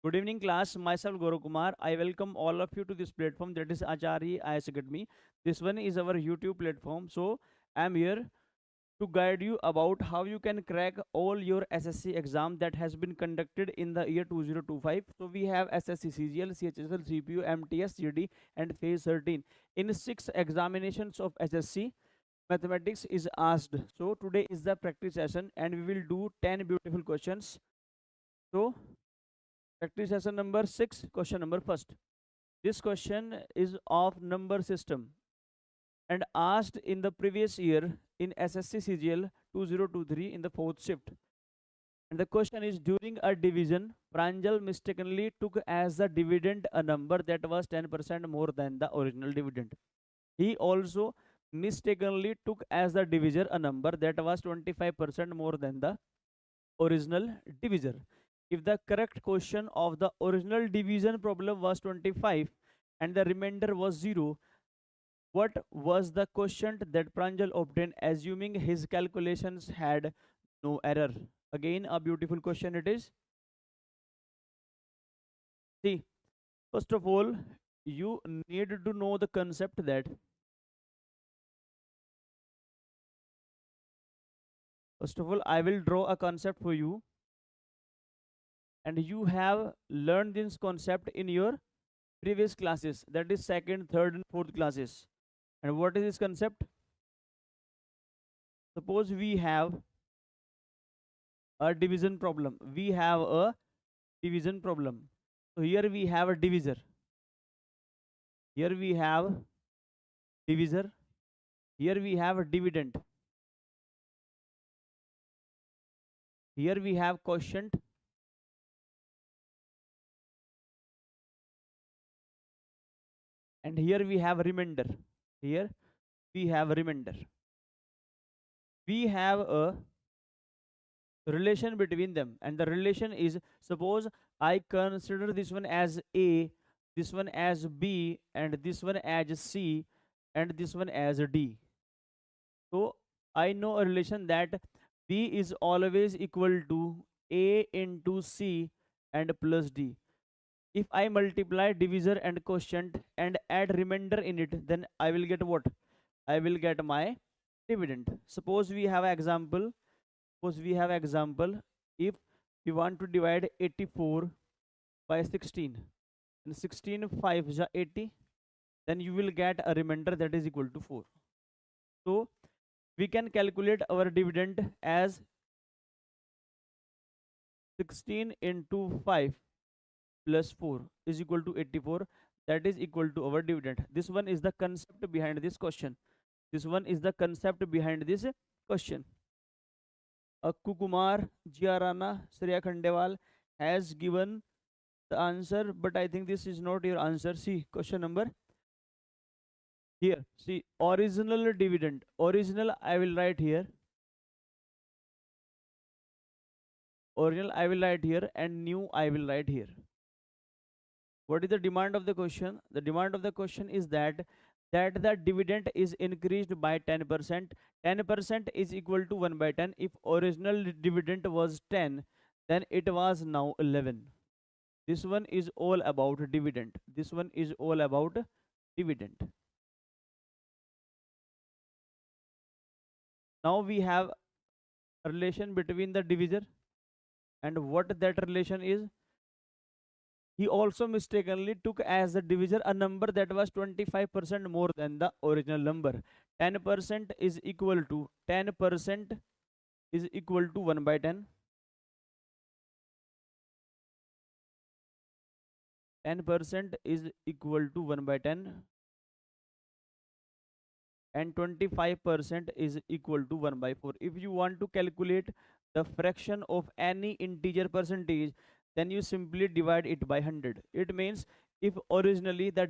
Good evening, class. Myself, Gaurav Kumar. I welcome all of you to this platform that is Achari IS Academy. This one is our YouTube platform. So, I'm here to guide you about how you can crack all your SSC exam that has been conducted in the year 2025. So, we have SSC CGL, CHSL, CPU, MTS, GD, and Phase 13. In 6 examinations of SSC, mathematics is asked. So, today is the practice session, and we will do 10 beautiful questions. So, practice session number 6, question number first. This question is of number system and asked in the previous year in SSC CGL 2023 in the fourth shift. And the question is, during a division, Pranjal mistakenly took as the dividend a number that was 10% more than the original dividend. He also mistakenly took as the divisor a number that was 25% more than the original divisor. If the correct question of the original division problem was 25 and the remainder was 0, what was the quotient that Pranjal obtained assuming his calculations had no error? Again, a beautiful question it is. See, first of all, you need to know the concept that first of all, I will draw a concept for you, and you have learned this concept in your previous classes, that is second, third, and fourth classes. And what is this concept? Suppose we have a division problem. We have a division problem. So here we have a divisor. Here we have divisor. Here we have a dividend. Here we have quotient. And here we have remainder. Here we have remainder. We have a relation between them, and the relation is, suppose I consider this one as A, this one as B, and this one as C, and this one as D. So I know a relation that B is always equal to A into C and plus D. If I multiply divisor and quotient and add remainder in it, then I will get what? I will get my dividend. Suppose we have an example. Suppose we have example. If we want to divide 84 by 16 and 16 5 is 80, then you will get a remainder that is equal to 4. So we can calculate our dividend as 16 into 5 plus 4 is equal to 84. That is equal to our dividend. This one is the concept behind this question. This one is the concept behind this question. Kukumar, Giarana, Sriya Khandewal has given the answer, but I think this is not your answer. See, question number here. See, original dividend. Original I will write here. Original I will write here, and new I will write here. What is the demand of the question? The demand of the question is that the dividend is increased by 10%. 10% is equal to 1 by 10. If original dividend was 10, then it was now 11. This one is all about dividend. This one is all about dividend. Now we have a relation between the divisor, and what that relation is. He also mistakenly took as a divisor a number that was 25% more than the original number. 10% is equal to 10% is equal to 1 by 10. 10% is equal to 1 by 10, and 25% is equal to 1 by 4. If you want to calculate the fraction of any integer percentage, then you simply divide it by 100. It means if originally the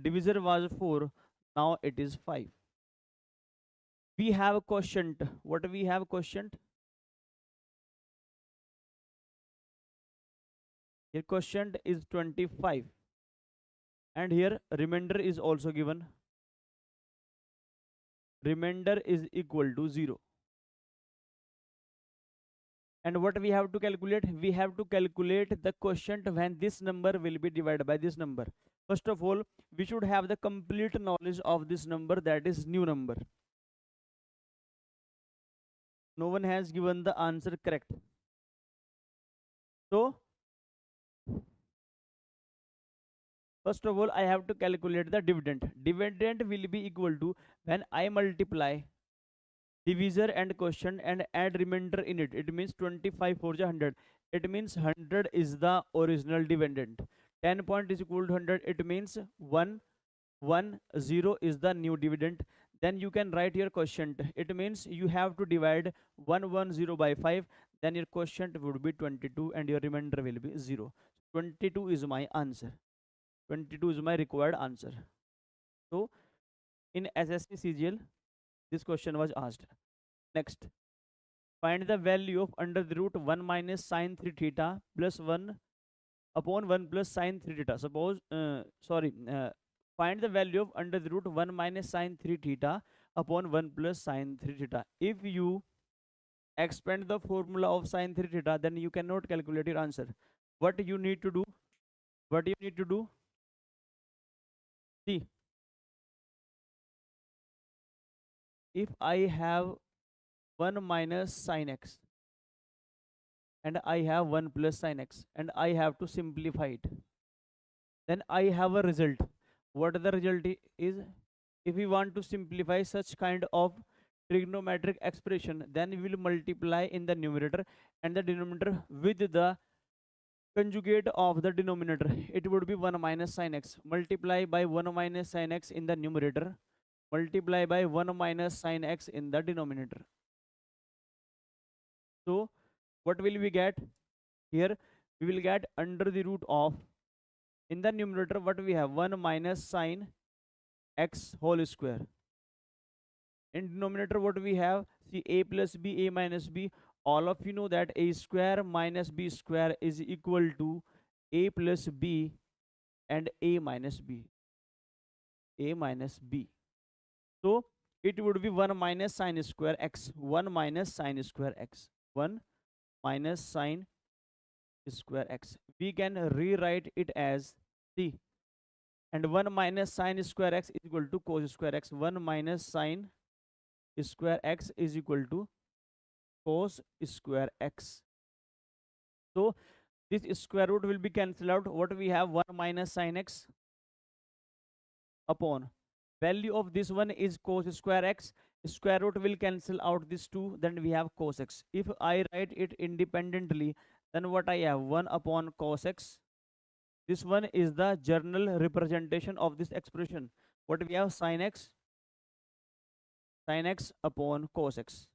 divisor was 4, now it is 5. We have a quotient. What we have quotient? Here quotient is 25, and here remainder is also given. Remainder is equal to 0. And what we have to calculate? We have to calculate the quotient when this number will be divided by this number. First of all, we should have the complete knowledge of this number, that is new number. No one has given the answer correct. So first of all, I have to calculate the dividend. Dividend will be equal to when I multiply divisor and quotient and add remainder in it. It means 25 for the 100. It means 100 is the original dividend. 10 point is equal to 100. It means 110 is the new dividend. Then you can write your quotient. It means you have to divide 110 by 5. Then your quotient would be 22 and your remainder will be 0. 22 is my answer. 22 is my required answer. So in SSC CGL, this question was asked. Next, find the value of under the root 1 minus sine 3 theta plus 1 upon 1 plus sine 3 theta. Find the value of under the root 1 minus sine 3 theta upon 1 plus sine 3 theta. If you expand the formula of sine 3 theta, then you cannot calculate your answer. What you need to do? What you need to do? See, if I have 1 minus sine x and I have 1 plus sine x and I have to simplify it, then I have a result. What the result is? If we want to simplify such kind of trigonometric expression, then we will multiply in the numerator and the denominator with the conjugate of the denominator. It would be 1 minus sine x. Multiply by 1 minus sine x in the numerator. Multiply by 1 minus sine x in the denominator. So what will we get? Here we will get under the root of, in the numerator what we have, 1 minus sine x whole square. In denominator what we have? See, a plus b, a minus b. All of you know that a square minus b square is equal to a plus b and a minus b. A minus b. So it would be 1 minus sine square x. 1 minus sine square x. 1 minus sine square x. We can rewrite it as c. And 1 minus sine square x is equal to cos square x. 1 minus sine square x is equal to cos square x. So this square root will be cancelled out. What we have? 1 minus sine x upon value of this one is cos square x. Square root will cancel out this 2. Then we have cos x. If I write it independently, then what I have? 1 upon cos x. This one is the general representation of this expression. What we have? Sin x upon cos x.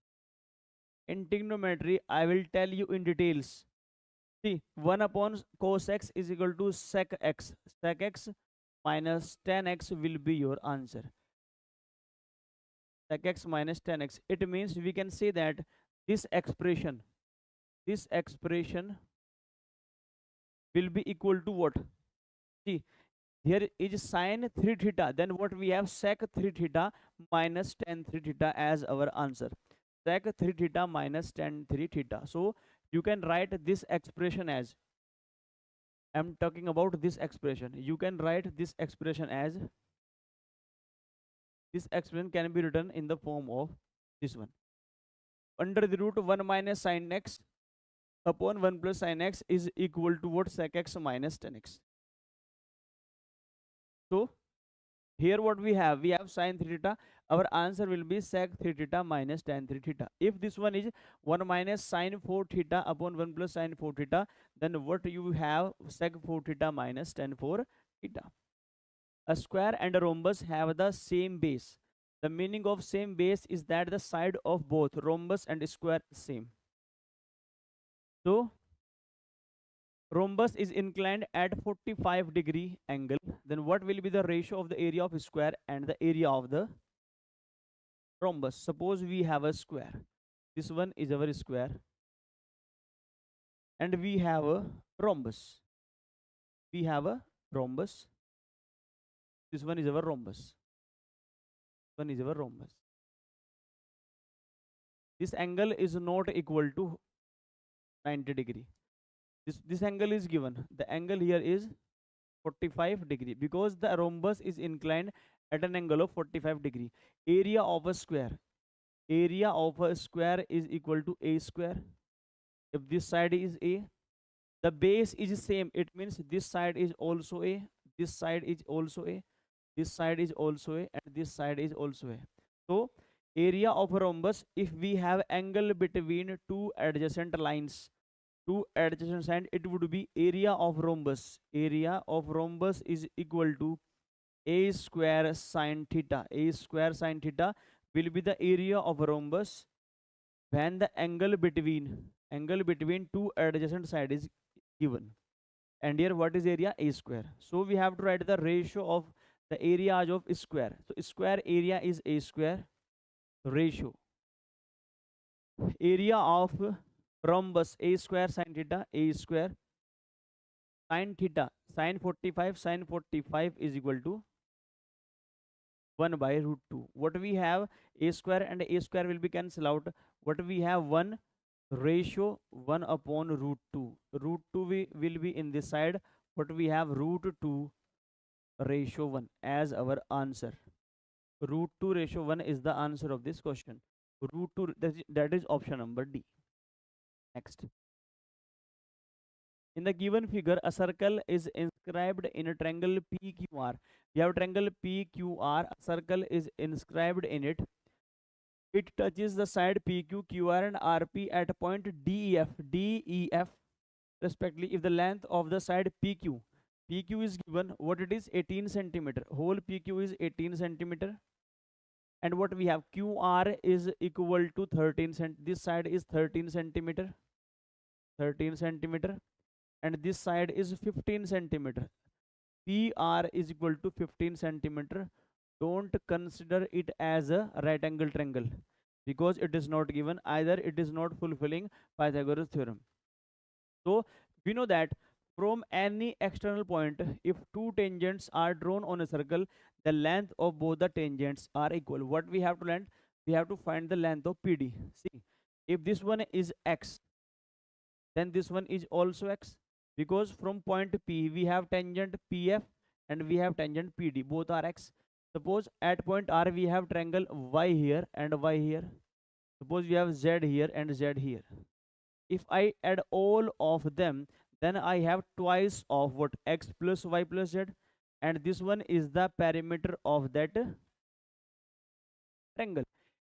In trigonometry, I will tell you in details. See, 1 upon cos x is equal to sec x. Sec x minus tan x will be your answer. Sec x minus tan x. It means we can say that this expression will be equal to what? See, here is sine 3 theta. Then what we have? Sec 3 theta minus tan 3 theta as our answer. Sec 3 theta minus tan 3 theta. So you can write this expression as, I'm talking about this expression. You can write this expression as, this expression can be written in the form of this one. Under the root 1 minus sine x upon 1 plus sine x is equal to what? Sec x minus tan x. So here what we have? We have sine 3 theta. Our answer will be sec 3 theta minus tan 3 theta. If this one is 1 minus sine 4 theta upon 1 plus sine 4 theta, then what you have? Sec 4 theta minus tan 4 theta. A square and a rhombus have the same base. The meaning of same base is that the side of both rhombus and square is same. So rhombus is inclined at 45-degree angle. Then what will be the ratio of the area of square and the area of the rhombus? Suppose we have a square. This one is our square. And we have a rhombus. We have a rhombus. This one is our rhombus. One is our rhombus. This angle is not equal to 90 degree. This angle is given. The angle here is 45 degree because the rhombus is inclined at an angle of 45 degree. Area of a square. Area of a square is equal to a square. If this side is a, the base is same. It means this side is also a, this side is also a, this side is also a, and this side is also a. So area of a rhombus, if we have angle between two adjacent lines, two adjacent sides, it would be area of rhombus. Area of rhombus is equal to a square sine theta. A square sine theta will be the area of a rhombus when the angle between two adjacent sides is given. And here what is area? A square. So we have to write the ratio of the areas of square. So square area is a square, ratio area of rhombus a square sine theta, a square sine theta, sine 45 is equal to 1 by root 2. What we have, a square and a square will be cancelled out. What we have, 1 ratio 1 upon root 2. Root 2 will be in this side. What we have, root 2 ratio 1 as our answer. Root 2 ratio 1 is the answer of this question. Root 2, that is option number D. Next. In the given figure, a circle is inscribed in a triangle PQR. We have triangle PQR, a circle is inscribed in it. It touches the side PQ, QR and RP at a point DEF respectively. If the length of the side PQ is given, what it is, 18 centimeter. Whole PQ is 18 centimeter. And what we have, QR is equal to 13 cent. This side is 13 centimeter. 13 centimeter. And this side is 15 centimeter. PR is equal to 15 centimeter. Don't consider it as a right angle triangle because it is not given. Either it is not fulfilling Pythagoras theorem. So we know that from any external point, if two tangents are drawn on a circle, the length of both the tangents are equal. What we have to learn? We have to find the length of PD. See, if this one is x, then this one is also x, because from point P we have tangent PF and we have tangent PD, both are x. Suppose at point R we have triangle y here and y here. Suppose we have z here and z here. If I add all of them, then I have twice of what, x plus y plus z, and this one is the perimeter of that triangle.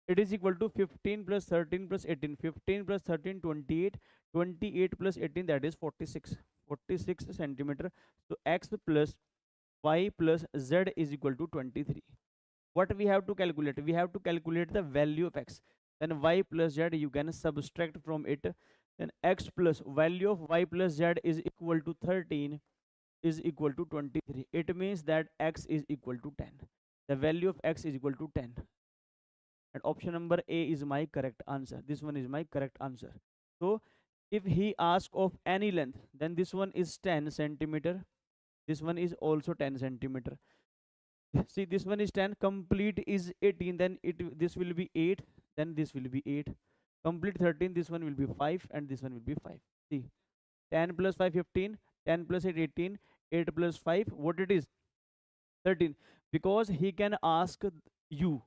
It is equal to 15 plus 13 plus 18. 15 plus 13, 28. 28 plus 18, that is 46. 46 centimeter. So x plus y plus z is equal to 23. What we have to calculate? We have to calculate the value of x. Then y plus z you can subtract from it. Then x plus value of y plus z is equal to 13 is equal to 23. It means that x is equal to 10. The value of x is equal to 10. And option number A is my correct answer. This one is my correct answer. So if he asks of any length, then this one is 10 centimeter. This one is also 10 centimeter. See, this one is 10, complete is 18, then this will be 8, then this will be 8. Complete 13, this one will be 5, and this one will be 5. See, 10 plus 5, 15, 10 plus 8, 18, 8 plus 5, what it is? 13. Because he can ask you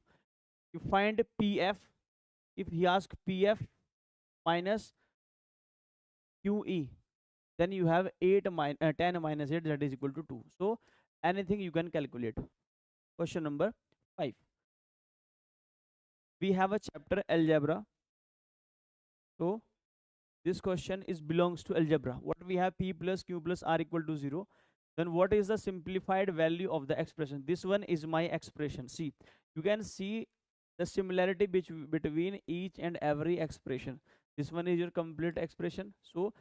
find PF. If he asks PF minus QE, then you have 10 minus 8, that is equal to 2. So anything you can calculate. Question number 5. We have a chapter algebra. So this question belongs to algebra. What we have, P plus Q plus R equal to 0. Then what is the simplified value of the expression? This one is my expression. See, you can see the similarity between each and every expression. This one is your complete expression. So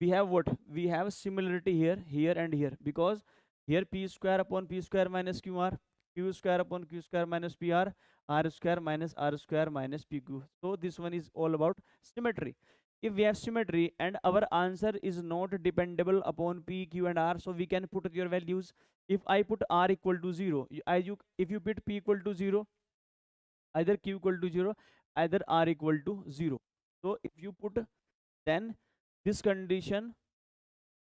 we have what? We have similarity here, here and here, because here P square upon P square minus QR, Q square upon Q square minus PR, R square minus PQ. So this one is all about symmetry. If we have symmetry and our answer is not dependable upon P, Q and R, so we can put your values. If I put R equal to 0, if you put P equal to 0, either Q equal to 0, either R equal to 0. So if you put, then this condition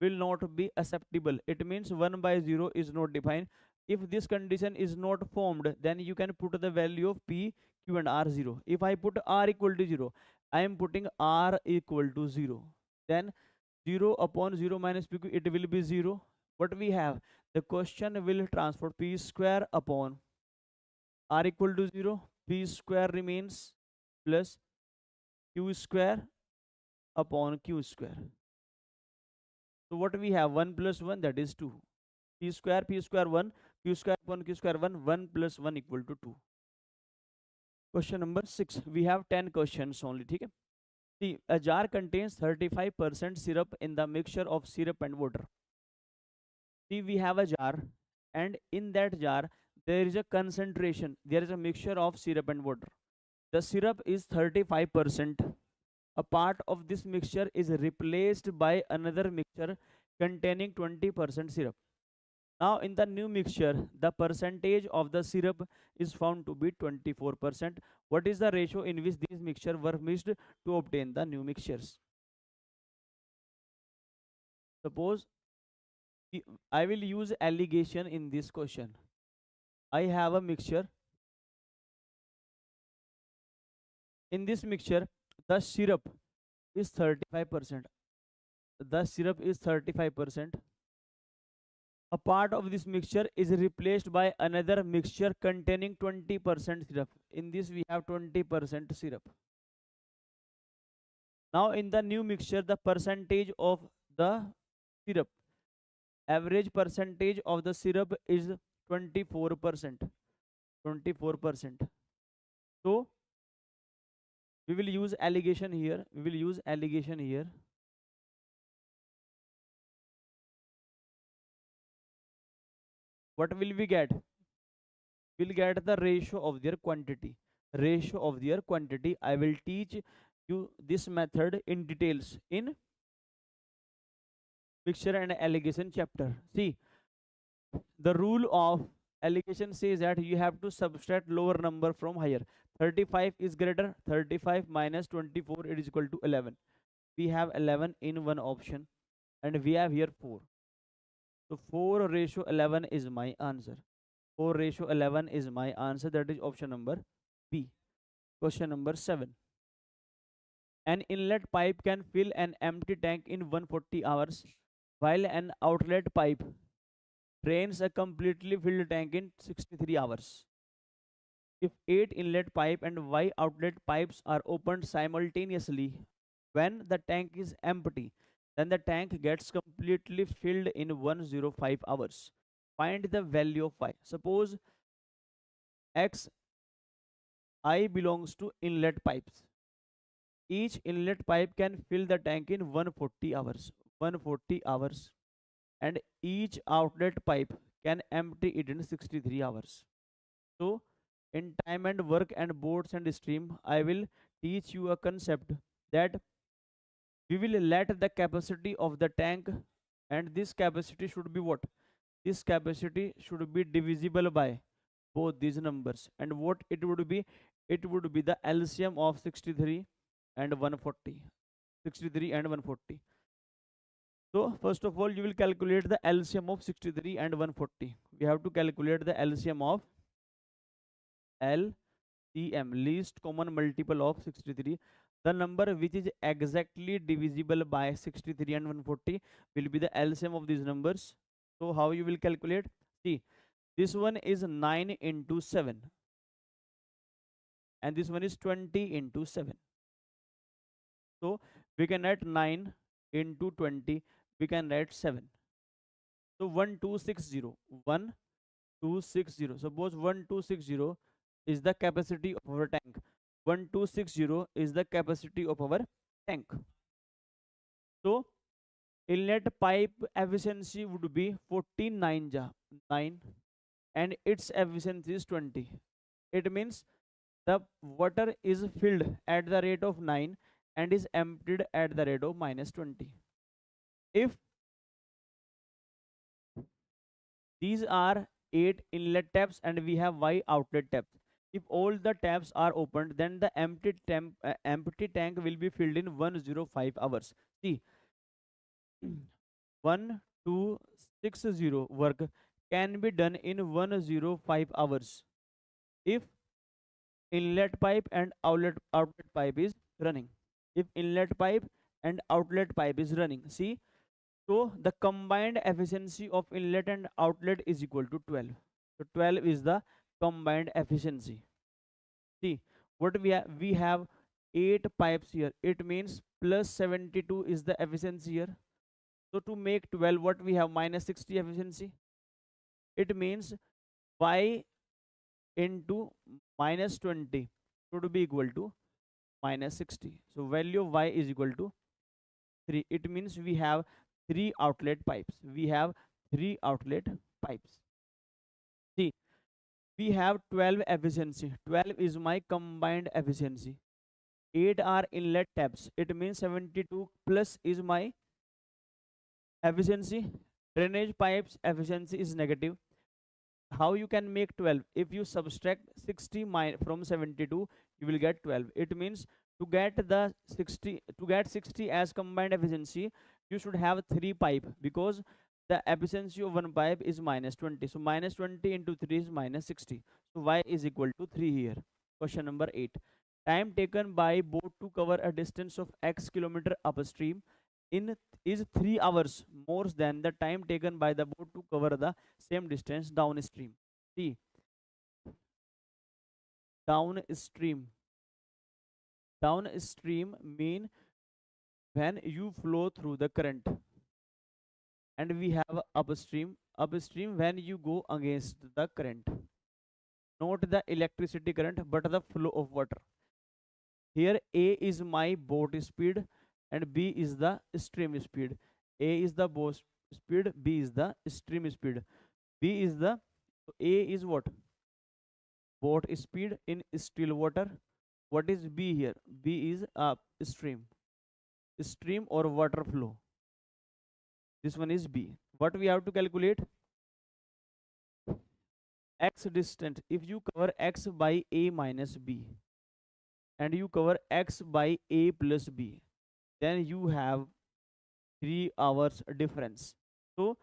will not be acceptable. It means 1 by 0 is not defined. If this condition is not formed, then you can put the value of p, q and r 0. If I put r equal to 0, I am putting r equal to 0. Then 0 upon 0 minus pq, it will be 0. What we have? The question will transfer p square upon r equal to 0. P square remains plus q square upon q square. So what we have? 1 plus 1, that is 2. P square 1, q square upon q square 1, 1 plus 1 equal to 2. Question number 6. We have 10 questions only. Okay? See, a jar contains 35% syrup in the mixture of syrup and water. See, we have a jar, and in that jar there is a concentration, there is a mixture of syrup and water. The syrup is 35%. A part of this mixture is replaced by another mixture containing 20% syrup. Now in the new mixture, the percentage of the syrup is found to be 24%. What is the ratio in which these mixtures were mixed to obtain the new mixtures? Suppose I will use allegation in this question. I have a mixture. In this mixture, the syrup is 35%. The syrup is 35%. A part of this mixture is replaced by another mixture containing 20% syrup. In this we have 20% syrup. Now in the new mixture, the percentage of the syrup, average percentage of the syrup is 24%. 24%. So we will use allegation here. We will use allegation here. What will we get? We'll get the ratio of their quantity. Ratio of their quantity. I will teach you this method in details in mixture and allegation chapter. See, the rule of allegation says that you have to subtract lower number from higher. 35 is greater. 35 minus 24, it is equal to 11. We have 11 in one option, and we have here 4. So 4 ratio 11 is my answer. 4 ratio 11 is my answer. That is option number B. Question number 7. An inlet pipe can fill an empty tank in 140 hours, while an outlet pipe drains a completely filled tank in 63 hours. If 8 inlet pipe and Y outlet pipes are opened simultaneously when the tank is empty, then the tank gets completely filled in 105 hours. Find the value of Y. Suppose X I belongs to inlet pipes. Each inlet pipe can fill the tank in 140 hours. 140 hours. And each outlet pipe can empty it in 63 hours. So in time and work and boards and stream, I will teach you a concept that we will let the capacity of the tank, and this capacity should be what? This capacity should be divisible by both these numbers. And what it would be? It would be the LCM of 63 and 140. 63 and 140. So first of all, you will calculate the LCM of 63 and 140. We have to calculate the LCM of LCM, least common multiple of 63. The number which is exactly divisible by 63 and 140 will be the LCM of these numbers. So how you will calculate? See, this one is 9 into 7. And this one is 20 into 7. So we can write 9 into 20. We can write 7. So 1260. 1260. Suppose 1260 is the capacity of our tank. 1260 is the capacity of our tank. So inlet pipe efficiency would be 49 9, and its efficiency is 20. It means the water is filled at the rate of 9 and is emptied at the rate of minus 20. If these are 8 inlet taps and we have Y outlet taps, if all the taps are opened, then the empty tank will be filled in 105 hours. See, 1260 work can be done in 105 hours if inlet pipe and outlet pipe is running. If inlet pipe and outlet pipe is running, see, so the combined efficiency of inlet and outlet is equal to 12. So 12 is the combined efficiency. See, what we have 8 pipes here. It means plus 72 is the efficiency here. So to make 12, what we have, minus 60 efficiency. It means y into minus 20 should be equal to minus 60. So value of y is equal to 3. It means we have 3 outlet pipes. We have 3 outlet pipes. See, we have 12 efficiency. 12 is my combined efficiency. 8 are inlet taps. It means 72 plus is my efficiency. Drainage pipes efficiency is negative. How you can make 12? If you subtract 60 from 72, you will get 12. It means to get the 60 as combined efficiency, you should have 3 pipe, because the efficiency of one pipe is minus 20. So minus 20 into 3 is minus 60. So y is equal to 3 here. Question number 8. Time taken by boat to cover a distance of x kilometer upstream in is 3 hours more than the time taken by the boat to cover the same distance downstream. See, downstream. Downstream mean when you flow through the current, and we have upstream. Upstream when you go against the current, not the electricity current but the flow of water. Here A is my boat speed and B is the stream speed. A is the boat speed, B is the stream speed. B is the, A is what? Boat speed in still water. What is B here? B is stream. Stream or water flow. This one is B. What we have to calculate? X distance. If you cover X by A minus B and you cover X by A plus B, then you have 3 hours difference. So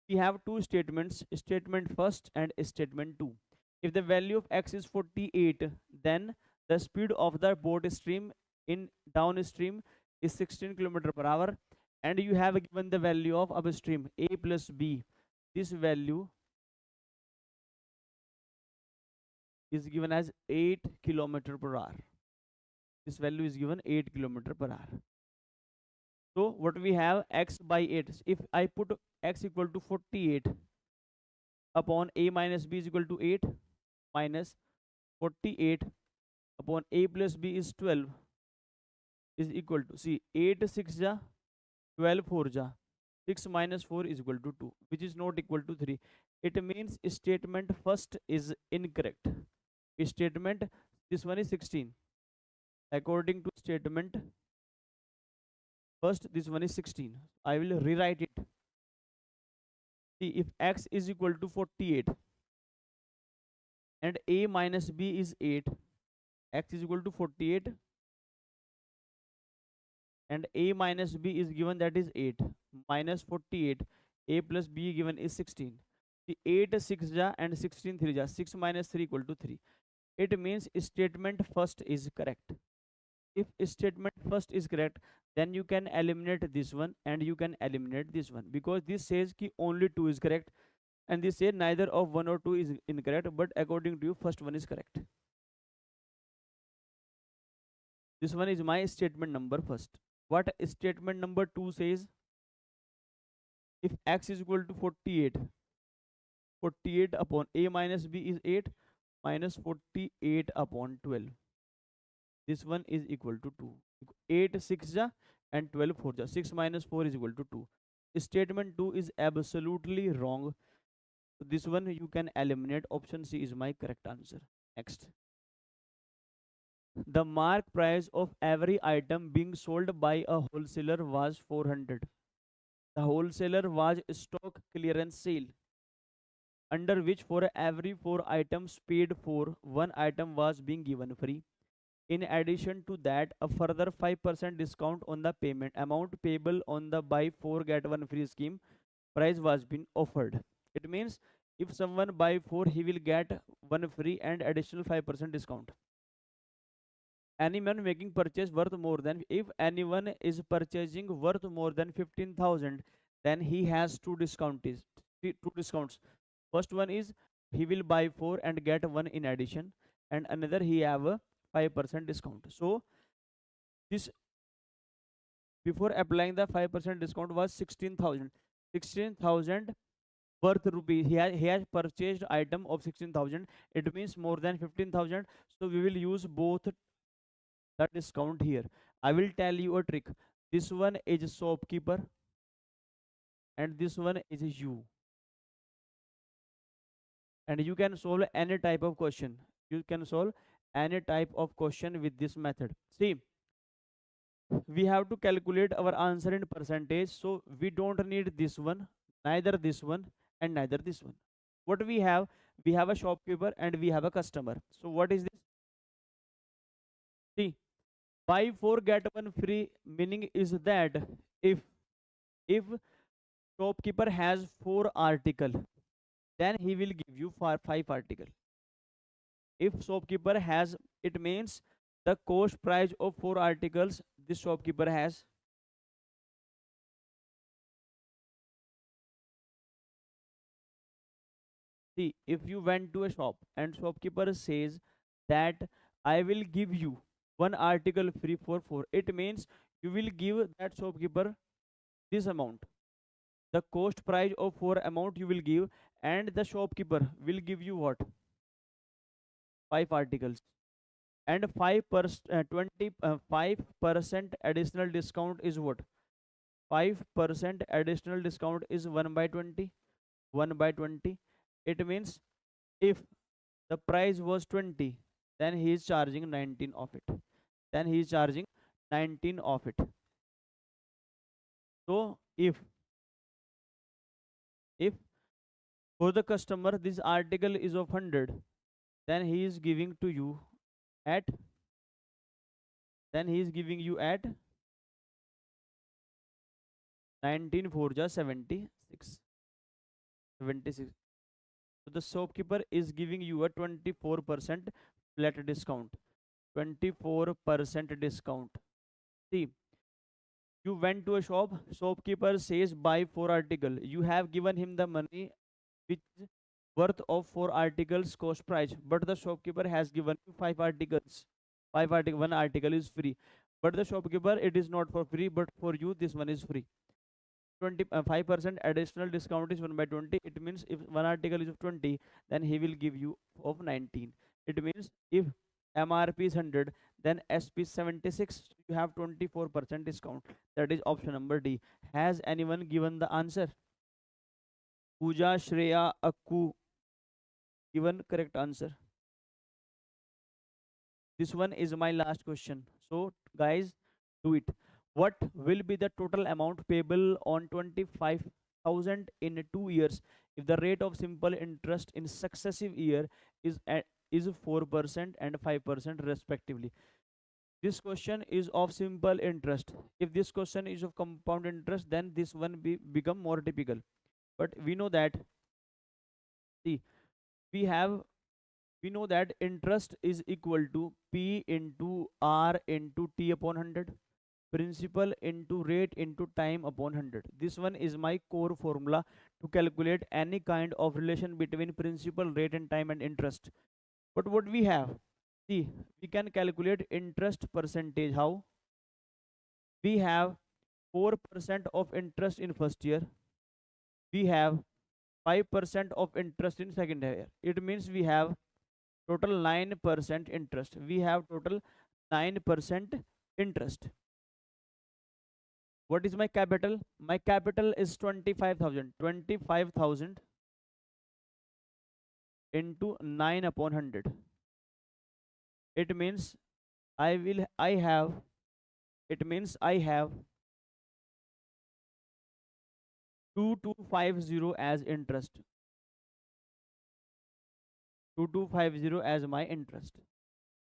we have two statements, statement first and statement 2. If the value of X is 48, then the speed of the boat stream in downstream is 16 km per hour, and you have given the value of upstream A plus B. This value is given as 8 km per hour. This value is given 8 km per hour. So what we have, X by 8. If I put X equal to 48 upon A minus B is equal to 8, minus 48 upon A plus B is 12 is equal to, see, 8 6 ja, 12 4 ja, 6 minus 4 is equal to 2, which is not equal to 3. It means statement first is incorrect. Statement, this one is 16. According to statement first, this one is 16. I will rewrite it. See, if X is equal to 48 and A minus B is 8, X is equal to 48 and A minus B is given, that is 8, minus 48, A plus B given is 16. The 8 6 ja and 16 3 ja, 6 minus 3 equal to 3. It means statement first is correct. If statement first is correct, then you can eliminate this one and you can eliminate this one, because this says ki only 2 is correct, and this says neither of 1 or 2 is incorrect, but according to you first one is correct. This one is my statement number first. What statement number 2 says? If X is equal to 48, 48 upon A minus B is 8, minus 48 upon 12. This one is equal to 2. 8 6 ja and 12 4 ja. 6 minus 4 is equal to 2. Statement 2 is absolutely wrong. So this one you can eliminate. Option C is my correct answer. Next. The mark price of every item being sold by a wholesaler was 400. The wholesaler was stock clearance sale, under which for every 4 items paid for, 1 item was being given free. In addition to that, a further 5% discount on the payment amount payable on the buy 4 get 1 free scheme price was been offered. It means if someone buy 4, he will get 1 free and additional 5% discount. Anyone making purchase worth more than, if anyone is purchasing worth more than 15,000, then he has two discounts. First one is he will buy 4 and get 1 in addition, and another he have a 5% discount. So this, before applying the 5% discount, was 16,000 worth rupee. He has purchased item of 16,000. It means more than 15,000. So we will use both the discount here. I will tell you a trick. This one is shopkeeper and this one is you. And you can solve any type of question. You can solve any type of question with this method. See, we have to calculate our answer in percentage, so we don't need this one, neither this one, and neither this one. What we have a shopkeeper and we have a customer. So what is this? See, buy 4 get 1 free meaning is that if shopkeeper has 4 article, then he will give you 5 article. If shopkeeper has, it means the cost price of 4 articles this shopkeeper has. See, if you went to a shop and shopkeeper says that I will give you 1 article free for 4, it means you will give that shopkeeper this amount. The cost price of 4 amount you will give, and the shopkeeper will give you what? 5 articles. And 5% additional discount is what? 5% additional discount is 1 by 20. 1 by 20. It means if the price was 20, then he is charging 19 of it. Then he is charging 19 of it. So if for the customer this article is of 100, then he is giving to you at, then he is giving you at 19 4 ja 76. 76. So the shopkeeper is giving you a 24% flat discount. 24% discount. See, you went to a shop, shopkeeper says buy 4 article. You have given him the money which is worth of 4 articles cost price, but the shopkeeper has given you 5 articles. 1 article is free. But the shopkeeper, it is not for free, but for you this one is free. 5% additional discount is 1 by 20. It means if 1 article is of 20, then he will give you of 19. It means if MRP is 100, then SP is 76. You have 24% discount. That is option number D. Has anyone given the answer? Pooja, Shreya, Akku given correct answer. This one is my last question. So guys, do it. What will be the total amount payable on 25,000 in 2 years if the rate of simple interest in successive year is 4% and 5% respectively? This question is of simple interest. If this question is of compound interest, then this one become more typical. But we know that, see, we know that interest is equal to P into R into T upon 100. Principal into rate into time upon 100. This one is my core formula to calculate any kind of relation between principal, rate and time and interest. But what we have, see, we can calculate interest percentage. How? We have 4% of interest in first year. We have 5% of interest in second year. It means we have total 9% interest. We have total 9% interest. What is my capital? My capital is 25,000. 25,000 into 9 upon 100. It means I have 2250 as interest. 2250 as my interest.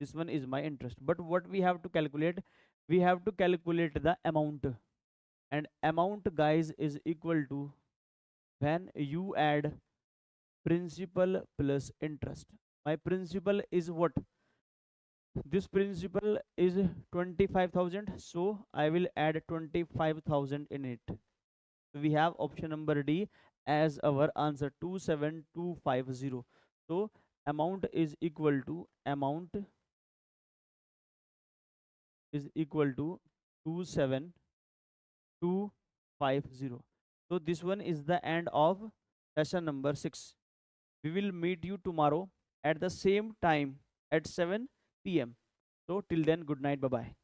This one is my interest. But what we have to calculate? We have to calculate the amount. And amount, guys, is equal to when you add principal plus interest. My principal is what? This principal is 25,000. So I will add 25,000 in it. We have option number D as our answer, 27250. So amount is equal to 27250. So this one is the end of session number 6. We will meet you tomorrow at the same time at 7 p.m. So till then, good night, bye bye.